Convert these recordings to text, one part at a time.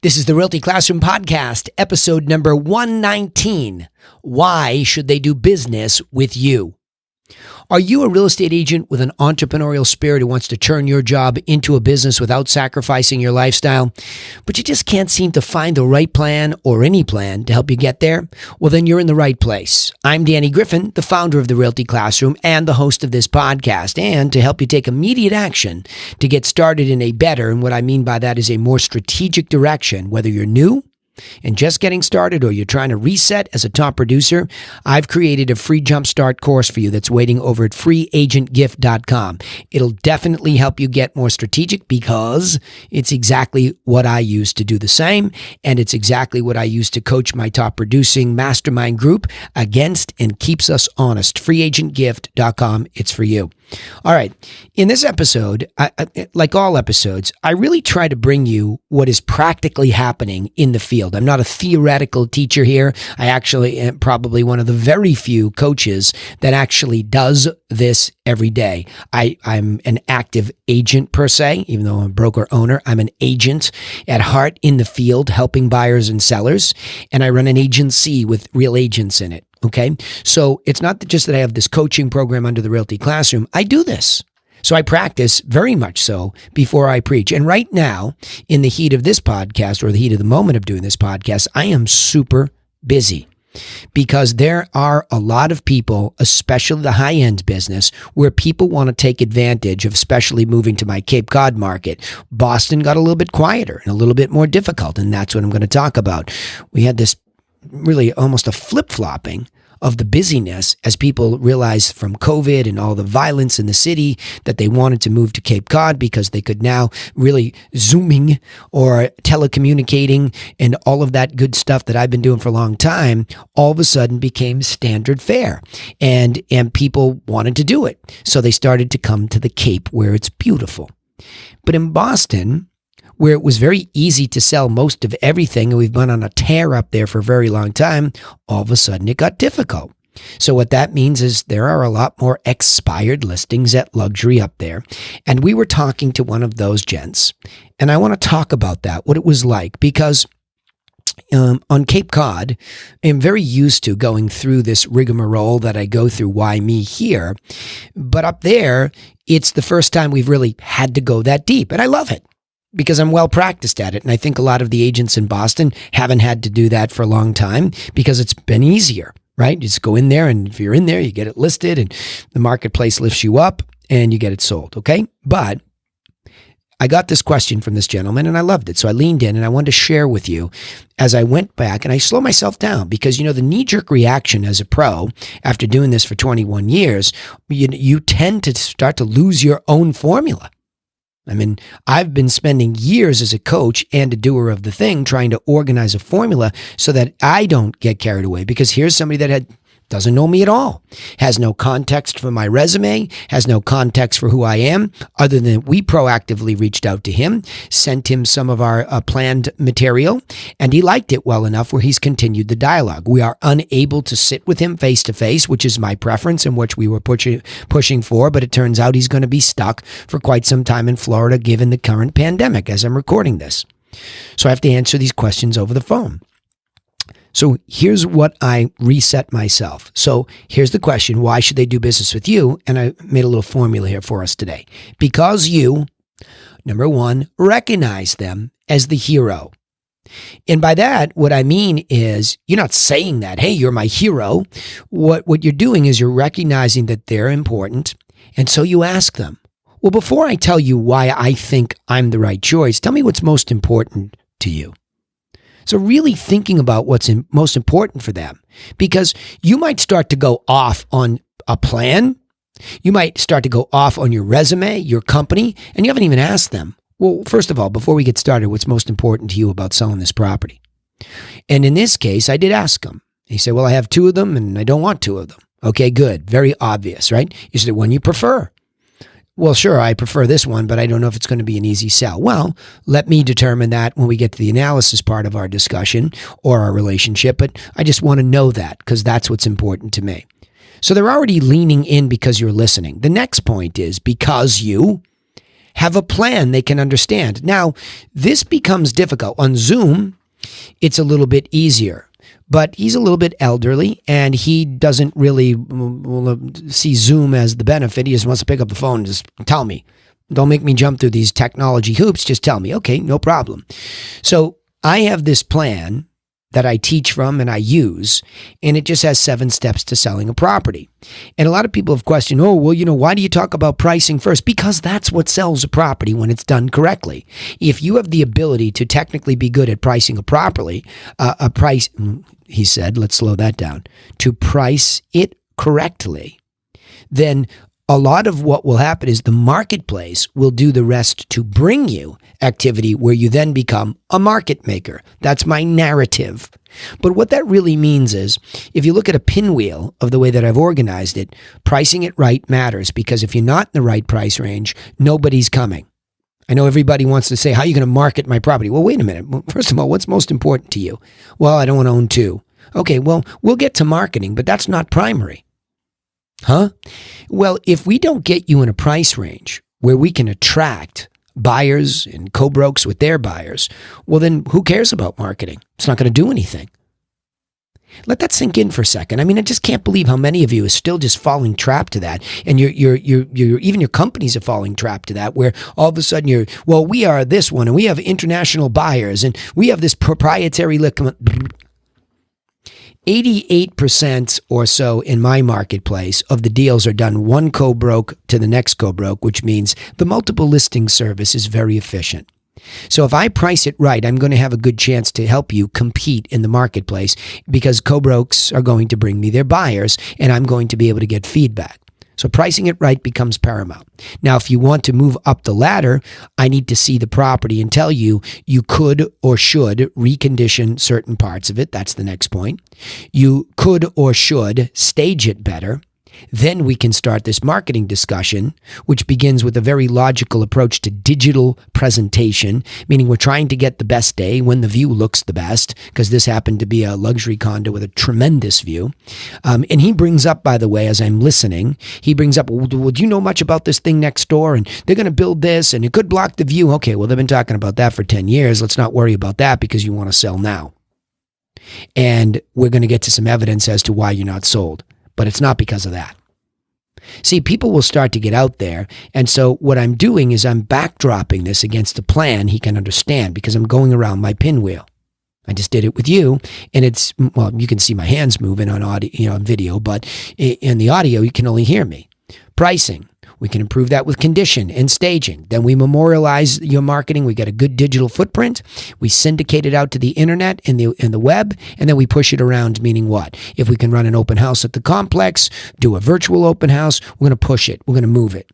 This is the Realty Classroom Podcast, episode number 119. Why should they do business with you? Are you a real estate agent with an entrepreneurial spirit who wants to turn your job into a business without sacrificing your lifestyle, but you just can't seem to find the right plan or any plan to help you get there? Well, then you're in the right place. I'm Danny Griffin, the founder of the Realty Classroom and the host of this podcast, and to help you take immediate action to get started in a better, and what I mean by that is a more strategic direction, whether you're new and just getting started or you're trying to reset as a top producer, I've created a free jumpstart course for you that's waiting over at freeagentgift.com. It'll definitely help you get more strategic because it's exactly what I use to do the same, and it's exactly what I use to coach my top producing mastermind group against and keeps us honest. Freeagentgift.com. It's for you. All right. In this episode, like all episodes, I really try to bring you what is practically happening in the field. I'm not a theoretical teacher here. I actually am probably one of the very few coaches that actually does this every day. I'm an active agent per se, even though I'm a broker owner. I'm an agent at heart in the field, helping buyers and sellers. And I run an agency with real agents in it. Okay. So it's not just that I have this coaching program under the Realty Classroom. I do this. So I practice very much so before I preach. And right now, in the heat of this podcast, or the heat of the moment of doing this podcast, I am super busy because there are a lot of people, especially the high-end business, where people want to take advantage of, especially moving to my Cape Cod market. Boston got a little bit quieter and a little bit more difficult, and that's what I'm going to talk about. We had this really almost a flip-flopping of the busyness as people realized from COVID and all the violence in the city that they wanted to move to Cape Cod because they could now really Zooming or telecommunicating and all of that good stuff that I've been doing for a long time all of a sudden became standard fare, and people wanted to do it. So they started to come to the Cape where it's beautiful. But in Boston, where it was very easy to sell most of everything, and we've been on a tear up there for a very long time, all of a sudden it got difficult. So what that means is there are a lot more expired listings at luxury up there. And we were talking to one of those gents, and I want to talk about that, what it was like, because on Cape Cod, I'm very used to going through this rigmarole that I go through. Why me here? But up there, it's the first time we've really had to go that deep, and I love it, because I'm well practiced at it. And I think a lot of the agents in Boston haven't had to do that for a long time because it's been easier, right? You just go in there, and if you're in there, you get it listed and the marketplace lifts you up and you get it sold. Okay. But I got this question from this gentleman and I loved it. So I leaned in and I wanted to share with you as I went back, and I slow myself down because, the knee-jerk reaction as a pro after doing this for 21 years, you tend to start to lose your own formula. I mean, I've been spending years as a coach and a doer of the thing trying to organize a formula so that I don't get carried away, because here's somebody that doesn't know me at all, has no context for my resume, has no context for who I am, other than we proactively reached out to him, sent him some of our planned material, and he liked it well enough where he's continued the dialogue. We are unable to sit with him face to face, which is my preference and which we were pushing for, but it turns out he's going to be stuck for quite some time in Florida given the current pandemic as I'm recording this. So I have to answer these questions over the phone. So here's what I reset myself. So here's the question: why should they do business with you? And I made a little formula here for us today. Because you, number one, recognize them as the hero. And by that, what I mean is you're not saying that, hey, you're my hero. What you're doing is you're recognizing that they're important. And so you ask them, well, before I tell you why I think I'm the right choice, tell me what's most important to you. So really thinking about what's most important for them, because you might start to go off on a plan. You might start to go off on your resume, your company, and you haven't even asked them, well, first of all, before we get started, what's most important to you about selling this property? And in this case, I did ask him. He said, well, I have 2 of them and I don't want 2 of them. Okay, good. Very obvious, right? Is there one you prefer? Well, sure, I prefer this one, but I don't know if it's going to be an easy sell. Well, let me determine that when we get to the analysis part of our discussion or our relationship, but I just want to know that because that's what's important to me. So they're already leaning in because you're listening. The next point is because you have a plan they can understand. Now, this becomes difficult. On Zoom, it's a little bit easier, but he's a little bit elderly and he doesn't really see Zoom as the benefit. He just wants to pick up the phone and just tell me. Don't make me jump through these technology hoops. Just tell me. Okay, no problem. So I have this plan that I teach from and I use, and it just has 7 steps to selling a property. And a lot of people have questioned, why do you talk about pricing first? Because that's what sells a property when it's done correctly. If you have the ability to technically be good at pricing he said, let's slow that down, to price it correctly, then a lot of what will happen is the marketplace will do the rest to bring you activity where you then become a market maker. That's my narrative. But what that really means is, if you look at a pinwheel of the way that I've organized it, pricing it right matters, because if you're not in the right price range, nobody's coming. I know everybody wants to say, how are you going to market my property? Well, wait a minute. First of all, what's most important to you? Well, I don't want to own 2. Okay, well, we'll get to marketing, but that's not primary. Huh? Well, if we don't get you in a price range where we can attract buyers and co-brokes with their buyers, well, then who cares about marketing? It's not going to do anything. Let that sink in for a second. I mean, I just can't believe how many of you are still just falling trap to that. And you're even your companies are falling trap to that, where all of a sudden we are this one and we have international buyers and we have this proprietary 88% or so in my marketplace of the deals are done one co-broke to the next co-broke, which means the multiple listing service is very efficient. So if I price it right, I'm going to have a good chance to help you compete in the marketplace, because co-brokes are going to bring me their buyers and I'm going to be able to get feedback. So pricing it right becomes paramount. Now, if you want to move up the ladder, I need to see the property and tell you could or should recondition certain parts of it. That's the next point. You could or should stage it better. Then we can start this marketing discussion, which begins with a very logical approach to digital presentation, meaning we're trying to get the best day when the view looks the best, because this happened to be a luxury condo with a tremendous view. And he brings up, by the way, as I'm listening, he brings up, well, do you know much about this thing next door? And they're going to build this and it could block the view. Okay, well, they've been talking about that for 10 years. Let's not worry about that because you want to sell now. And we're going to get to some evidence as to why you're not sold. But it's not because of that. See, people will start to get out there. And so what I'm doing is I'm backdropping this against a plan he can understand, because I'm going around my pinwheel. I just did it with you, and you can see my hands moving on audio, on video, but in the audio, you can only hear me. Pricing. We can improve that with condition and staging. Then we memorialize your marketing. We get a good digital footprint. We syndicate it out to the internet and the web, and then we push it around, meaning what? If we can run an open house at the complex, do a virtual open house, we're going to push it. We're going to move it.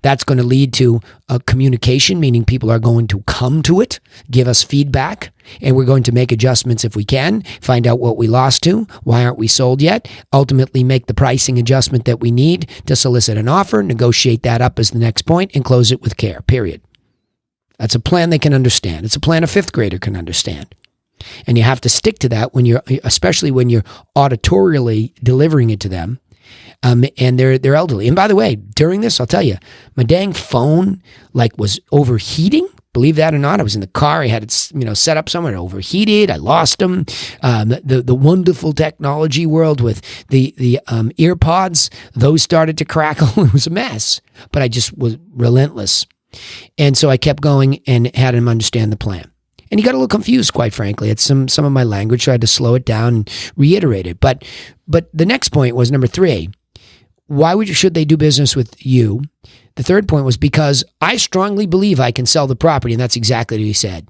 That's going to lead to a communication, meaning people are going to come to it, give us feedback, and we're going to make adjustments if we can, find out what we lost to, why aren't we sold yet, ultimately make the pricing adjustment that we need to solicit an offer, negotiate that up as the next point, and close it with care, period. That's a plan they can understand. It's a plan a 5th grader can understand. And you have to stick to that especially when you're auditorially delivering it to them. And they're elderly. And by the way, during this, I'll tell you, my dang phone was overheating. Believe that or not, I was in the car. I had it, set up somewhere. It overheated. I lost them. The wonderful technology world with the earpods, those started to crackle. It was a mess. But I just was relentless. And so I kept going and had him understand the plan. And he got a little confused, quite frankly, at some of my language, so I had to slow it down and reiterate it. But the next point was number 3. Why should they do business with you? The third point was because I strongly believe I can sell the property, and that's exactly what he said.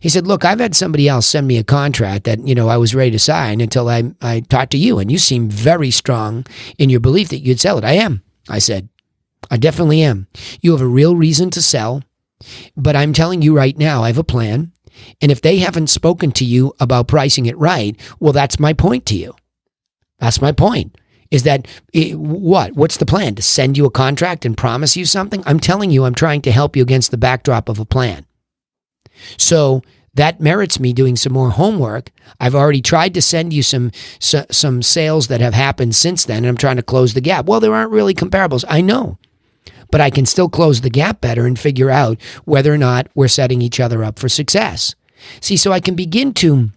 He said, look, I've had somebody else send me a contract that, I was ready to sign until I talked to you, and you seem very strong in your belief that you'd sell it. I am, I said. I definitely am. You have a real reason to sell, but I'm telling you right now, I have a plan. And if they haven't spoken to you about pricing it right, well, that's my point to you. That's my point. Is that what's the plan? To send you a contract and promise you something? I'm telling you, I'm trying to help you against the backdrop of a plan. So that merits me doing some more homework. I've already tried to send you some sales that have happened since then, and I'm trying to close the gap. Well, there aren't really comparables. I know. but I can still close the gap better and figure out whether or not we're setting each other up for success. See, so I can begin to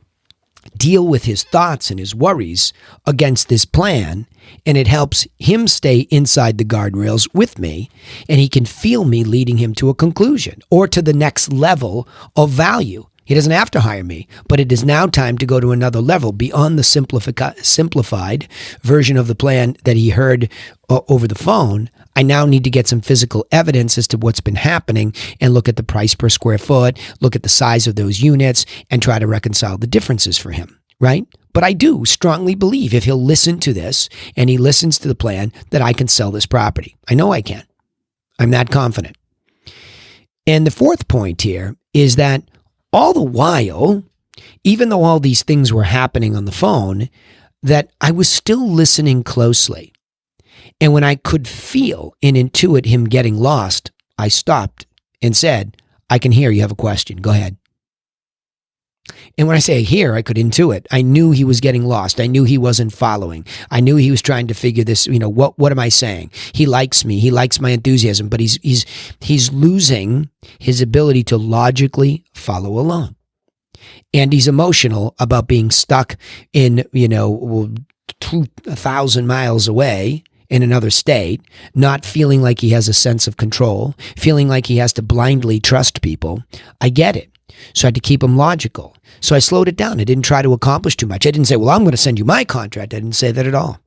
deal with his thoughts and his worries against this plan, and it helps him stay inside the guardrails with me, and he can feel me leading him to a conclusion or to the next level of value. He doesn't have to hire me, but it is now time to go to another level beyond the simplified version of the plan that he heard over the phone. I now need to get some physical evidence as to what's been happening and look at the price per square foot, look at the size of those units, and try to reconcile the differences for him, right? But I do strongly believe if he'll listen to this and he listens to the plan, that I can sell this property. I know I can. I'm that confident. And the fourth point here is that all the while, even though all these things were happening on the phone, that I was still listening closely. And when I could feel and intuit him getting lost, I stopped and said, I can hear you have a question. Go ahead. And when I say hear, I could intuit. I knew he was getting lost. I knew he wasn't following. I knew he was trying to figure this, what am I saying? He likes me. He likes my enthusiasm, but he's losing his ability to logically follow along. And he's emotional about being stuck in, 2,000 miles away in another state, not feeling like he has a sense of control, feeling like he has to blindly trust people. I get it. So I had to keep him logical. So I slowed it down. I didn't try to accomplish too much. I didn't say, well, I'm going to send you my contract. I didn't say that at all.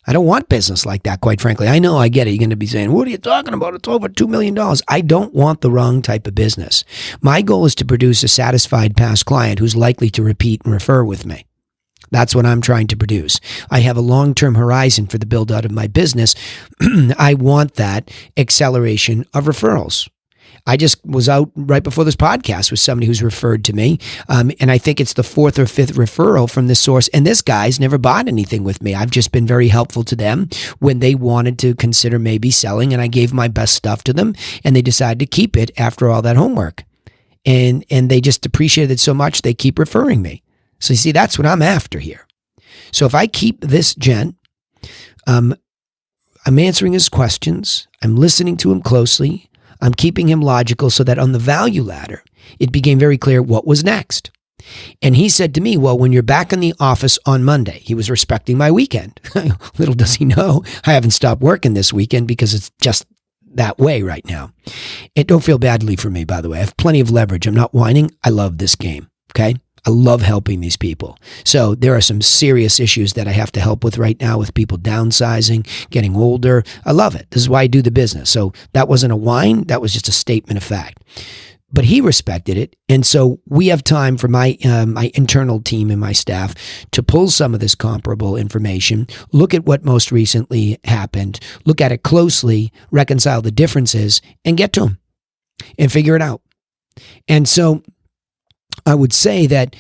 I don't want business like that, quite frankly. I know, I get it. You're going to be saying, what are you talking about? It's over $2 million. I don't want the wrong type of business. My goal is to produce a satisfied past client who's likely to repeat and refer with me. That's what I'm trying to produce. I have a long-term horizon for the build-out of my business. I want that acceleration of referrals. I just was out right before this podcast with somebody who's referred to me, and I think it's the fourth or fifth referral from this source, and this guy's never bought anything with me. I've just been very helpful to them when they wanted to consider maybe selling, and I gave my best stuff to them, and they decided to keep it after all that homework. And they just appreciated it so much, they keep referring me. So you see, that's what I'm after here. So if I keep this gent, I'm answering his questions, I'm listening to him closely, I'm keeping him logical so that on the value ladder, it became very clear what was next. And he said to me, well, when you're back in the office on Monday, he was respecting my weekend. Little does he know, I haven't stopped working this weekend because it's just that way right now. And don't feel badly for me, by the way. I have plenty of leverage. I'm not whining. I love this game, okay? I love helping these people. So there are some serious issues that I have to help with right now with people downsizing, getting older. I love it. This is why I do the business. So that wasn't a whine. That was just a statement of fact. But he respected it. And so we have time for my internal team and my staff to pull some of this comparable information, look at what most recently happened, look at it closely, reconcile the differences, and get to him and figure it out. And so I would say that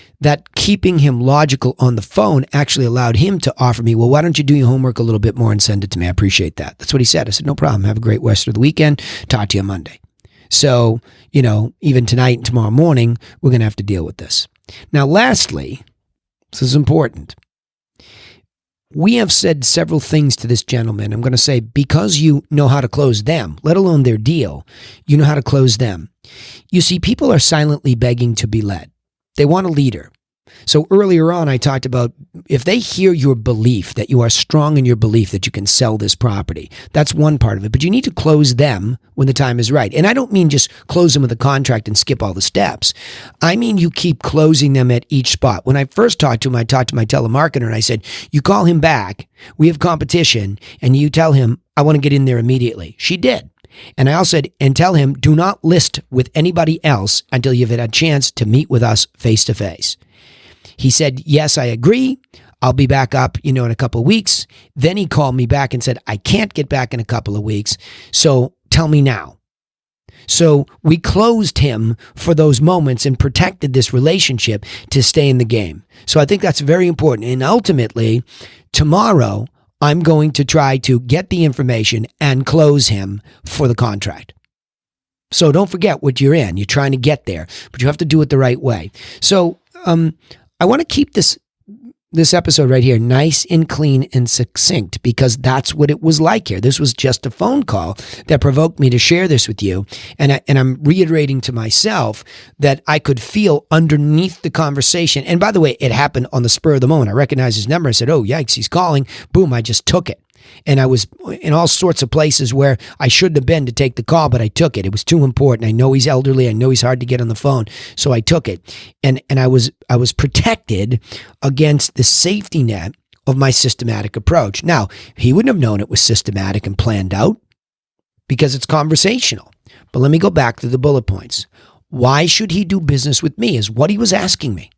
keeping him logical on the phone actually allowed him to offer me, well, why don't you do your homework a little bit more and send it to me? I appreciate that. That's what he said. I said, no problem. Have a great rest of the weekend. Talk to you on Monday. So, even tonight and tomorrow morning, we're going to have to deal with this. Now, lastly, this is important. We have said several things to this gentleman. I'm going to say, because you know how to close them, let alone their deal, you know how to close them. You see, people are silently begging to be led. They want a leader. So earlier on, I talked about if they hear your belief, that you are strong in your belief that you can sell this property, that's one part of it. But you need to close them when the time is right. And I don't mean just close them with a contract and skip all the steps. I mean you keep closing them at each spot. When I first talked to him, I talked to my telemarketer and I said, you call him back, we have competition, and you tell him, I want to get in there immediately. She did. And I also said, and tell him, do not list with anybody else until you've had a chance to meet with us face to face. He said, yes, I agree. I'll be back up, in a couple of weeks. Then he called me back and said, I can't get back in a couple of weeks. So tell me now. So we closed him for those moments and protected this relationship to stay in the game. So I think that's very important. And ultimately, tomorrow, I'm going to try to get the information and close him for the contract. So don't forget what you're in. You're trying to get there, but you have to do it the right way. So I want to keep this this episode right here nice and clean and succinct because that's what it was like here. This was just a phone call that provoked me to share this with you. And I'm reiterating to myself that I could feel underneath the conversation. And by the way, it happened on the spur of the moment. I recognized his number. I said, oh, yikes, he's calling. Boom, I just took it. And I was in all sorts of places where I shouldn't have been to take the call, but I took it. It was too important. I know he's elderly. I know he's hard to get on the phone. So I took it. And I was protected against the safety net of my systematic approach. Now, he wouldn't have known it was systematic and planned out because it's conversational. But let me go back to the bullet points. Why should he do business with me is what he was asking me.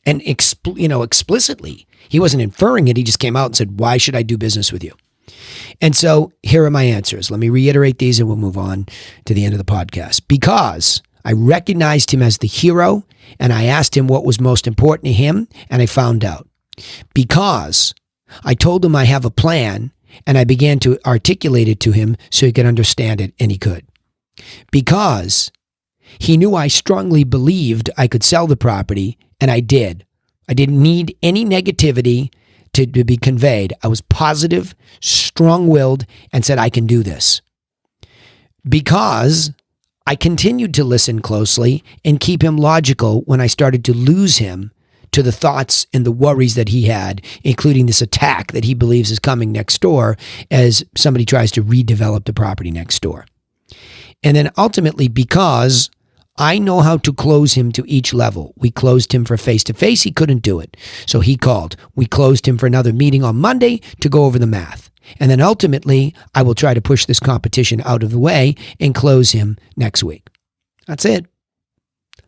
And explicitly, he wasn't inferring it. He just came out and said, why should I do business with you? And so here are my answers. Let me reiterate these and we'll move on to the end of the podcast. Because I recognized him as the hero and I asked him what was most important to him and I found out. Because I told him I have a plan and I began to articulate it to him so he could understand it, and he could. Because he knew I strongly believed I could sell the property, and I did. I didn't need any negativity to be conveyed. I was positive, strong-willed, and said, I can do this. Because I continued to listen closely and keep him logical when I started to lose him to the thoughts and the worries that he had, including this attack that he believes is coming next door as somebody tries to redevelop the property next door. And then ultimately, because I know how to close him to each level. We closed him for face-to-face. He couldn't do it. So he called. We closed him for another meeting on Monday to go over the math. And then ultimately, I will try to push this competition out of the way and close him next week. That's it.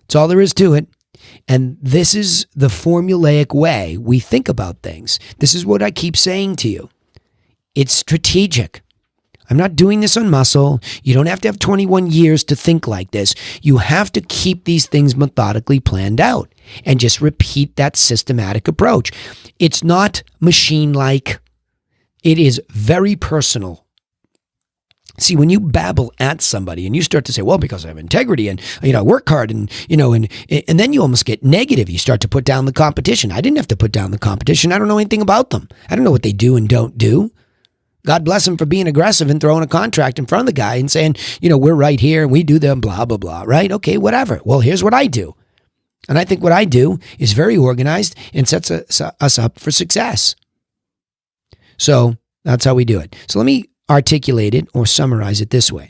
That's all there is to it. And this is the formulaic way we think about things. This is what I keep saying to you. It's strategic. I'm not doing this on muscle. You don't have to have 21 years to think like this. You have to keep these things methodically planned out and just repeat that systematic approach. It's not machine-like. It is very personal. See, when you babble at somebody and you start to say, well, because I have integrity and, I work hard and then you almost get negative. You start to put down the competition. I didn't have to put down the competition. I don't know anything about them. I don't know what they do and don't do. God bless him for being aggressive and throwing a contract in front of the guy and saying, we're right here and we do them, blah, blah, blah, right? Okay, whatever. Well, here's what I do. And I think what I do is very organized and sets us up for success. So that's how we do it. So let me articulate it or summarize it this way.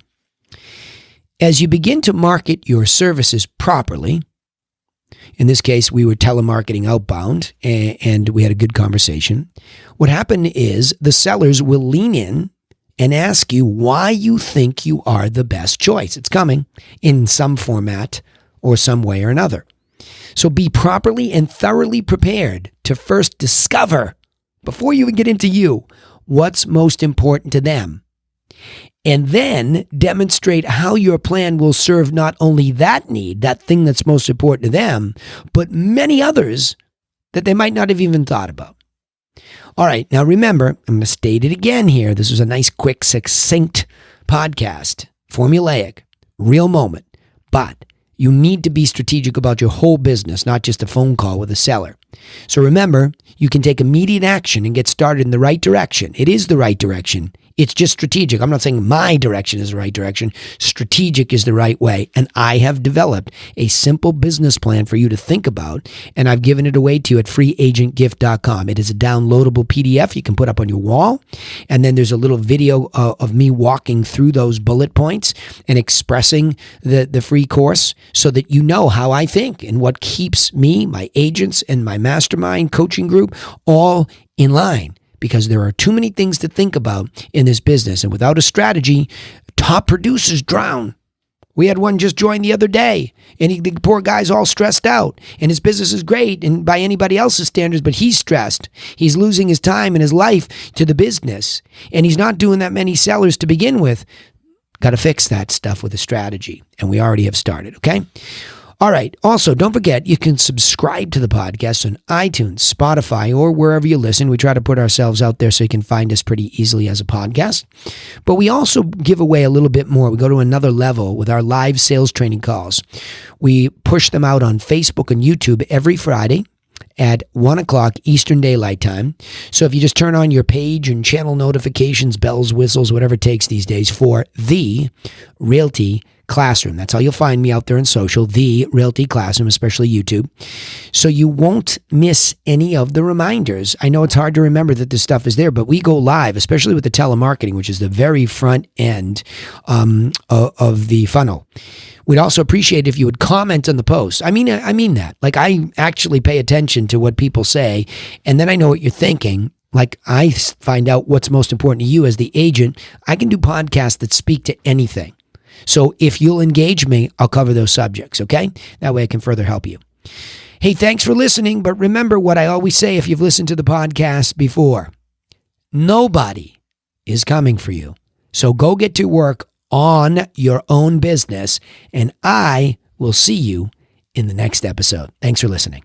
As you begin to market your services properly, in this case, we were telemarketing outbound and we had a good conversation. What happened is the sellers will lean in and ask you why you think you are the best choice. It's coming in some format or some way or another. So be properly and thoroughly prepared to first discover, before you even get into you, what's most important to them. And then demonstrate how your plan will serve not only that need, that thing that's most important to them, but many others that they might not have even thought about. All right, now remember, I'm going to state it again here. This was a nice, quick, succinct podcast, formulaic, real moment. But you need to be strategic about your whole business, not just a phone call with a seller. So remember, you can take immediate action and get started in the right direction. It is the right direction. It's just strategic. I'm not saying my direction is the right direction. Strategic is the right way. And I have developed a simple business plan for you to think about, and I've given it away to you at freeagentgift.com. It is a downloadable PDF you can put up on your wall. And then there's a little video of me walking through those bullet points and expressing the free course so that you know how I think and what keeps me, my agents, and my mastermind coaching group all in line. Because there are too many things to think about in this business. And without a strategy, top producers drown. We had one just join the other day, and the poor guy's all stressed out. And his business is great and by anybody else's standards, but he's stressed. He's losing his time and his life to the business. And he's not doing that many sellers to begin with. Got to fix that stuff with a strategy. And we already have started, okay? All right. Also, don't forget, you can subscribe to the podcast on iTunes, Spotify, or wherever you listen. We try to put ourselves out there so you can find us pretty easily as a podcast. But we also give away a little bit more. We go to another level with our live sales training calls. We push them out on Facebook and YouTube every Friday at 1 o'clock Eastern Daylight Time. So if you just turn on your page and channel notifications, bells, whistles, whatever it takes these days for the Realty Classroom. That's how you'll find me out there in social, the Realty Classroom, especially YouTube. So you won't miss any of the reminders. I know it's hard to remember that this stuff is there, but we go live, especially with the telemarketing, which is the very front end of the funnel. We'd also appreciate if you would comment on the post. I mean that. Like, I actually pay attention to what people say, and then I know what you're thinking. Like, I find out what's most important to you as the agent. I can do podcasts that speak to anything. So if you'll engage me, I'll cover those subjects, okay? That way I can further help you. Hey, thanks for listening, but remember what I always say if you've listened to the podcast before. Nobody is coming for you. So go get to work on your own business, and I will see you in the next episode. Thanks for listening.